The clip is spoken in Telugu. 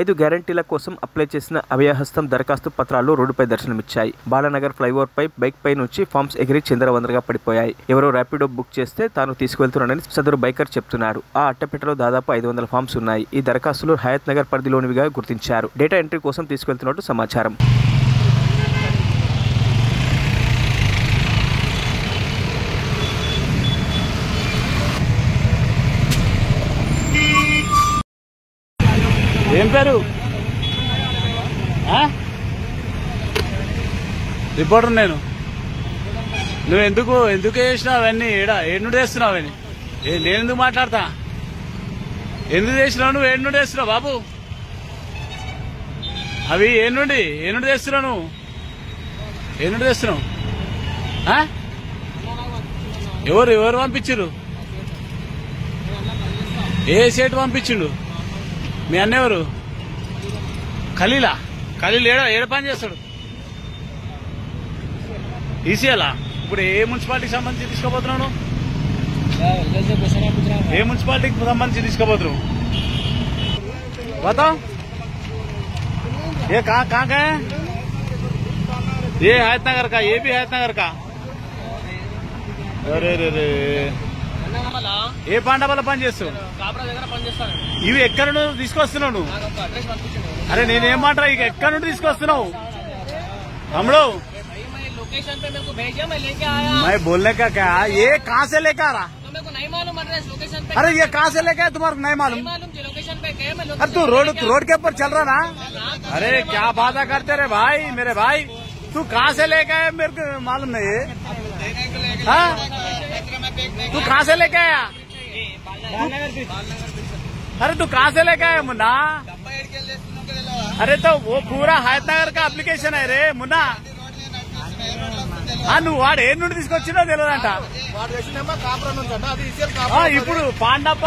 5 గ్యారంటీల కోసం అప్లై చేసిన అభయహస్తం దరఖాస్తు పత్రాలు రోడ్డుపై దర్శనమిచ్చాయి. బాలానగర్ ఫ్లైఓవర్ పై బైక్ పై నుంచి ఫామ్స్ ఎగిరి చిందరవందరగా పడిపోయాయి. ఎవరో ర్యాపిడో బుక్ చేస్తే తాను తీసుకువెళ్తున్నానని సదరు బైకర్ చెప్తున్నారు. ఆ అట్టపెట్టలో దాదాపు 500 ఫామ్స్ ఉన్నాయి. ఈ దరఖాస్తులు హయత్ నగర్ పరిధిలోనివిగా గుర్తించారు. డేటా ఎంట్రీ కోసం తీసుకెళ్తున్నట్టు సమాచారం. ఏం పేరు? రిపోర్టర్ నేను. నువ్వు ఎందుకు చేసినావు అవన్నీ? ఏడు చేస్తున్నావు అవన్నీ? నేను ఎందుకు మాట్లాడతా? ఎందుకు చేసినావు నువ్వు? ఏడు చేస్తున్నావు బాబు? అవి ఏనుండి చేస్తున్నావు నువ్వు? ఏనుండి చేస్తున్నావు? ఎవరు పంపించారు? ఏ సేటు పంపించిండు? మీ అన్న ఎవరు? ఖలీల్ ఏడ పని చేస్తాడు? ఈసీఎలా? ఇప్పుడు ఏ మున్సిపాలిటీకి సంబంధించి తీసుకోబోతున్నావు? ఏ మున్సిపాలిటీకి సంబంధించి తీసుకోబోతున్నావు? बताओ ये कहाँ का है? ये हयत नगर का, ये भी हयत नगर का. अरे रे रे ఏ పాండవల పని చేస్తావు? ఇవి ఎక్కడ నుండి తీసుకొస్తున్నావు నువ్వు? అరే నేనేం మాట, ఇక ఎక్కడ నుండి తీసుకొస్తున్నావు? हमलो लोकेशन पे मेरे को भेजा, मैं लेके आया. मैं बोलने का क्या, ये कहाँ से लेकर आ रहा? तो मेरे को नहीं मालूम एड्रेस लोकेशन पे. अरे ये कहाँ से लेकर आया तुम्हारे नहीं मालूम? जी लोकेशन पे क्या मैं. अरे तू रोड के ऊपर चल रहा ना? अरे क्या बात करते रे भाई, मेरे भाई तू कहाँ से लेकर आया मेरे को मालूम नहीं है. तू कहाँ से लेके आया? अरे तू कहाँ से लेके आया मुन्ना? अरे तो वो पूरा हयत नगर का अप्लिकेशन है रे मुन्ना. నువ్వు వాడు ఏ నుండి తీసుకొచ్చినా తెలియదంట. ఇప్పుడు పాండప్ప